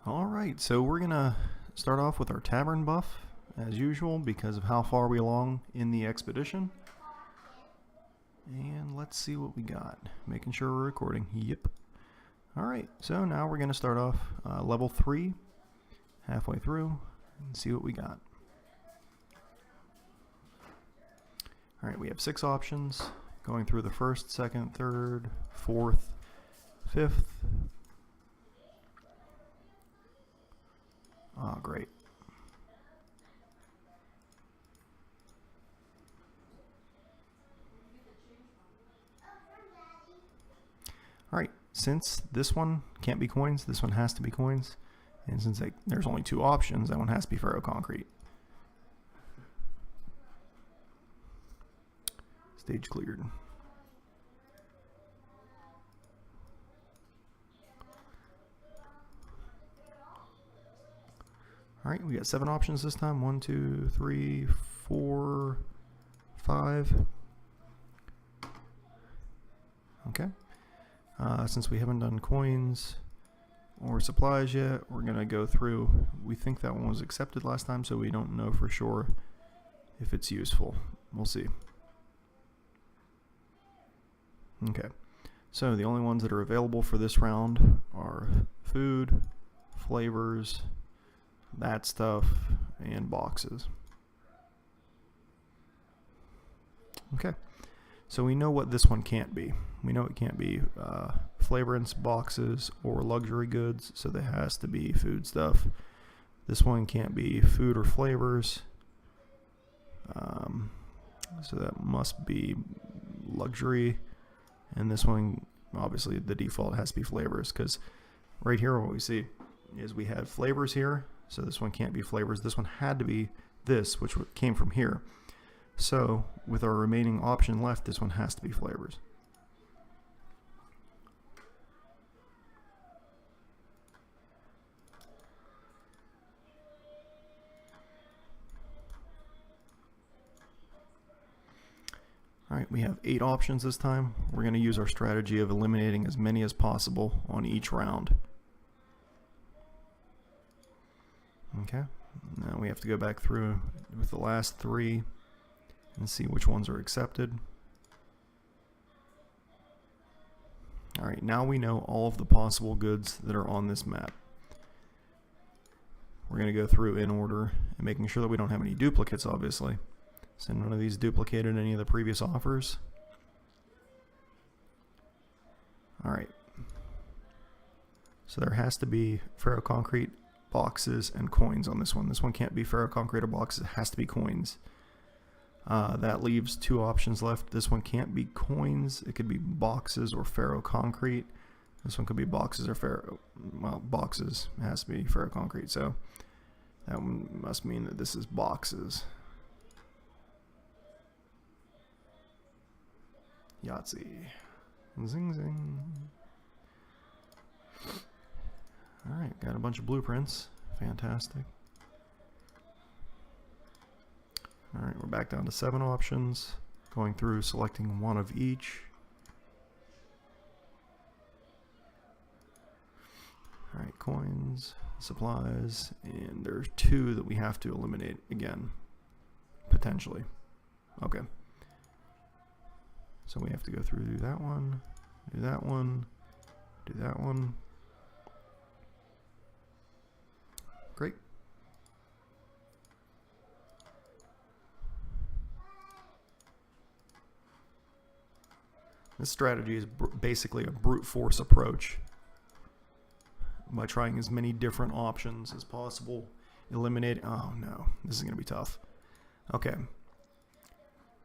Alright, so we're gonna start off with our tavern buff as usual because of how far we along in the expedition. And let's see what we got. Making sure we're recording. Yep. Alright, so now we're gonna start off level 3, halfway through, and see what we got. Alright, we have 6 options, going through the 1st, 2nd, 3rd, 4th, 5th. Oh, great. Alright, since this one can't be coins, this one has to be coins. And since there's only 2 options, that one has to be ferroconcrete. Stage cleared. Alright, we got 7 options this time. 1, 2, 3, 4, 5. Okay. Since we haven't done coins or supplies yet, we're going to go through. We think that one was accepted last time, so we don't know for sure if it's useful. We'll see. Okay. So the only ones that are available for this round are food, flavors, that stuff, and boxes. Okay, so we know what this one can't be. We know it can't be flavorants, boxes, or luxury goods, so there has to be food stuff. This one can't be food or flavors, so that must be luxury. And this one, obviously the default has to be flavors, because right here what we see is we had flavors here. So this one can't be flavors. This one had to be this, which came from here. So with our remaining option left, this one has to be flavors. Alright, we have 8 options this time. We're going to use our strategy of eliminating as many as possible on each round. Okay, now we have to go back through with the last 3 and see which ones are accepted. Alright, now we know all of the possible goods that are on this map. We're going to go through in order and making sure that we don't have any duplicates, obviously. So none of these duplicated any of the previous offers. Alright, so there has to be ferroconcrete, boxes, and coins on this one. This one can't be ferroconcrete or boxes, it has to be coins. That leaves 2 options left. This one can't be coins, it could be boxes or ferroconcrete. This one could be boxes or boxes, it has to be ferroconcrete, so that one must mean that this is boxes. Yahtzee. Zing zing. Alright, got a bunch of blueprints. Fantastic. Alright, we're back down to 7 options. Going through, selecting one of each. Alright, coins, supplies, and there's 2 that we have to eliminate again. Potentially. Okay. So we have to go through, do that one, do that one, do that one. Great. This strategy is basically a brute force approach. By trying as many different options as possible, eliminate. Oh no, this is going to be tough. Okay.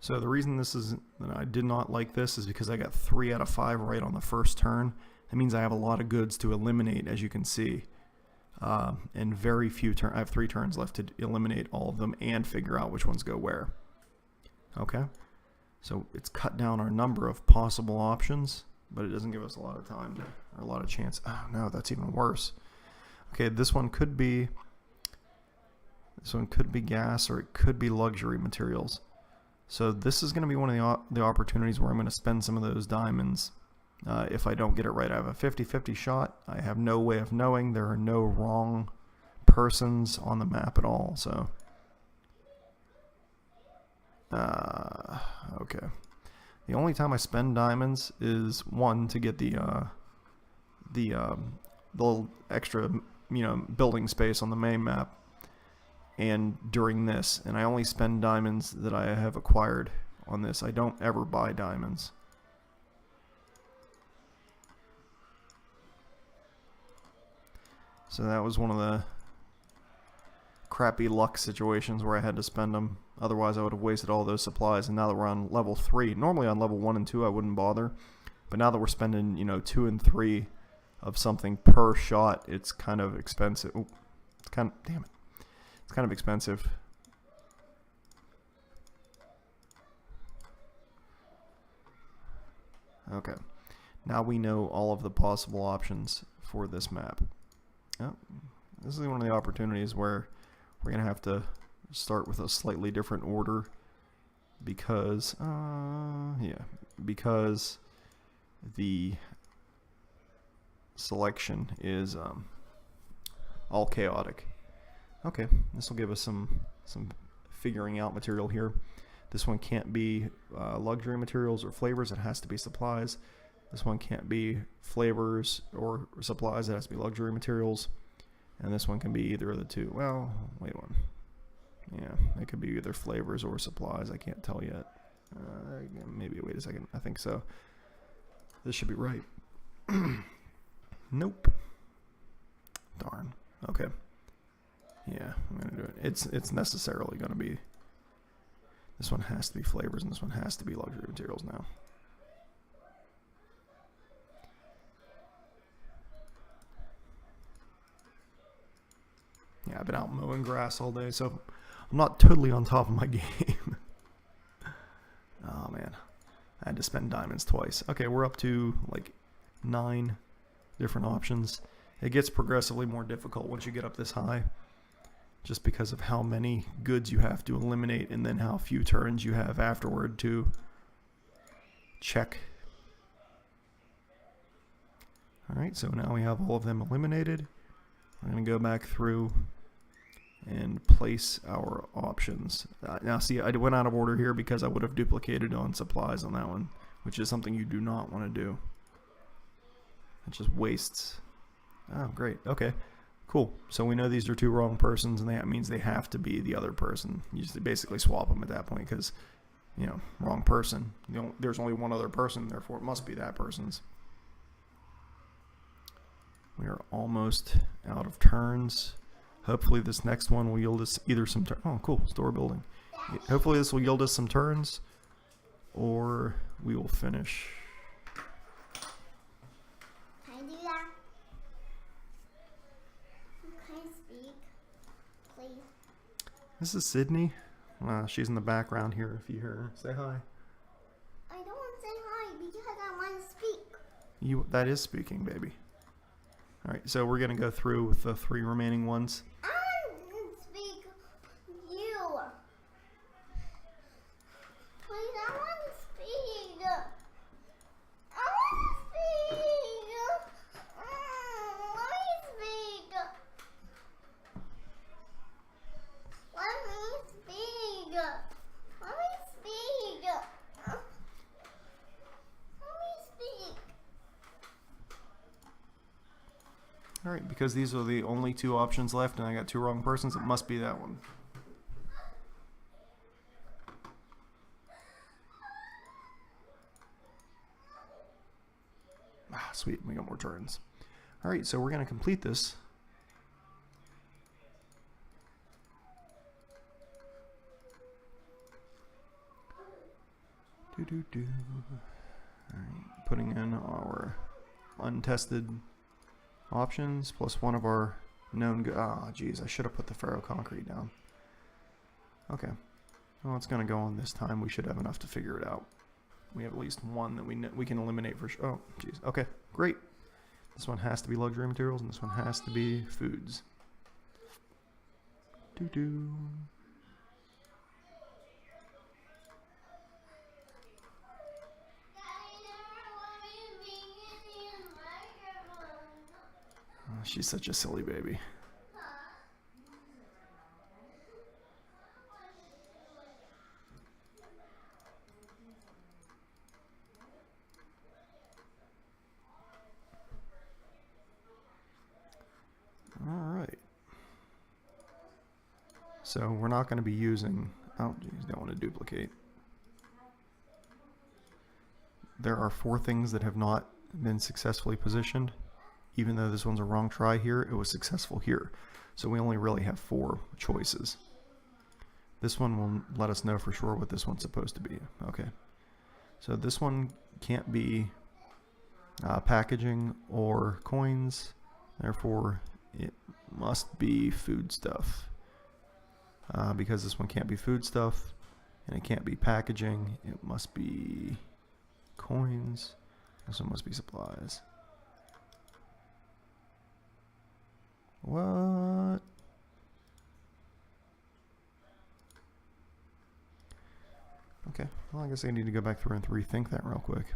So the reason that I did not like this is because I got 3 out of 5 right on the first turn. That means I have a lot of goods to eliminate, as you can see. And very few turns. I have 3 turns left to eliminate all of them and figure out which ones go where. Okay? So it's cut down our number of possible options, but it doesn't give us a lot of time or a lot of chance. Oh no, that's even worse. Okay, this one could be gas, or it could be luxury materials. So this is going to be one of the opportunities where I'm going to spend some of those diamonds If I don't get it right, I have a 50-50 shot. I have no way of knowing. There are no wrong persons on the map at all, so... okay. The only time I spend diamonds is, one, to get the little extra, building space on the main map, and during this. And I only spend diamonds that I have acquired on this. I don't ever buy diamonds. So that was one of the crappy luck situations where I had to spend them. Otherwise I would have wasted all those supplies. And now that we're on level 3, normally on level 1 and 2 I wouldn't bother, but now that we're spending 2 and 3 of something per shot, it's kind of expensive. Ooh, it's kind of expensive. Okay, now we know all of the possible options for this map. Oh, this is one of the opportunities where we're gonna have to start with a slightly different order because because the selection is all chaotic. Okay, this will give us some figuring out material here. This one can't be luxury materials or flavors, it has to be supplies. This one can't be flavors or supplies, it has to be luxury materials. And this one can be either of the two. Well, wait one. Yeah, it could be either flavors or supplies. I can't tell yet. Maybe wait a second. I think so. This should be right. Nope. Darn. Okay. Yeah, I'm gonna do it. It's necessarily gonna be. This one has to be flavors, and this one has to be luxury materials now. Yeah, I've been out mowing grass all day, so I'm not totally on top of my game. Oh man, I had to spend diamonds twice. Okay, we're up to like 9 different options. It gets progressively more difficult once you get up this high, just because of how many goods you have to eliminate and then how few turns you have afterward to check. Alright, so now we have all of them eliminated. We're going to go back through and place our options. Now see, I went out of order here because I would have duplicated on supplies on that one, which is something you do not want to do. It just wastes. Oh, great. Okay, cool. So we know these are 2 wrong persons, and that means they have to be the other person. You just basically swap them at that point because, wrong person. There's only one other person, therefore it must be that person's. We are almost out of turns. Hopefully this next one will yield us either some oh cool, store building. Hopefully this will yield us some turns, or we will finish. Can I do that? Can I speak, please? This is Sidni. She's in the background here if you hear her. Say hi. I don't want to say hi because I want to speak. That is speaking, baby. Alright, so we're going to go through with the 3 remaining ones. I want to speak you. Please, I want to speak. I want to speak. Let me speak. Let me speak. Let me speak. Let me speak. Alright, because these are the only 2 options left and I got 2 wrong persons, it must be that one. Ah, sweet, we got more turns. Alright, so we're going to complete this. Alright, putting in our untested options plus one of our known geez, I should have put the ferroconcrete down. Okay, well, it's gonna go on this time. We should have enough to figure it out. We have at least one that we can eliminate for sure. Oh geez, okay, great. This one has to be luxury materials and this one has to be foods. She's such a silly baby. All right. So we're not going to be using... Oh, geez, don't want to duplicate. There are 4 things that have not been successfully positioned. Even though this one's a wrong try here, it was successful here. So we only really have 4 choices. This one will let us know for sure what this one's supposed to be. Okay. So this one can't be packaging or coins. Therefore, it must be food stuff. Because this one can't be food stuff and it can't be packaging, it must be coins. This one must be supplies. What? Okay, well, I guess I need to go back through and rethink that real quick.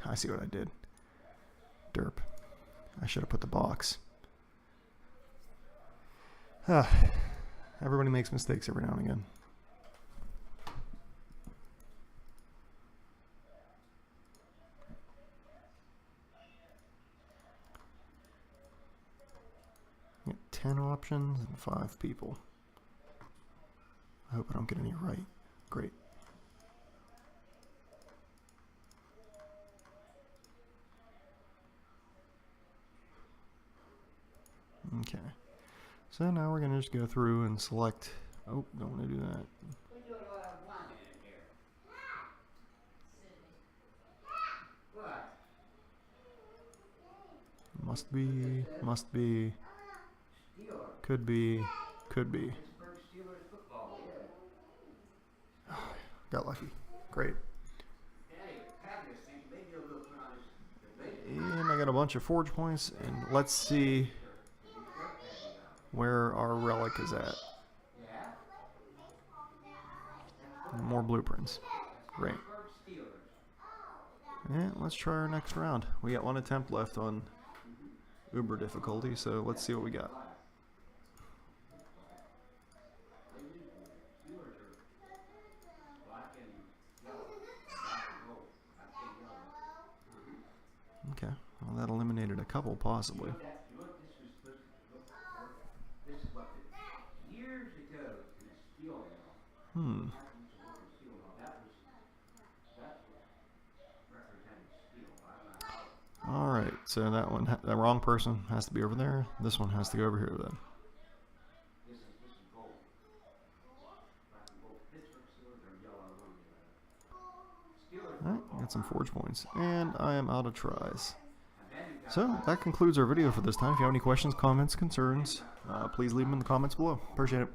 I see what I did. Derp. I should have put the box. Everybody makes mistakes every now and again. Get 10 options and 5 people. I hope I don't get any right. Great. Okay, so now we're going to just go through and select, oh, don't want to do that. Must be, could be. Got lucky. Great. And I got a bunch of forge points, and let's see where our relic is at. More blueprints. Great. And let's try our next round. We got 1 attempt left on Uber difficulty, so let's see what we got. Okay, well that eliminated a couple possibly. Alright, so that one, the wrong person has to be over there. This one has to go over here then. Alright, got some forge points. And I am out of tries. So, that concludes our video for this time. If you have any questions, comments, concerns, please leave them in the comments below. Appreciate it.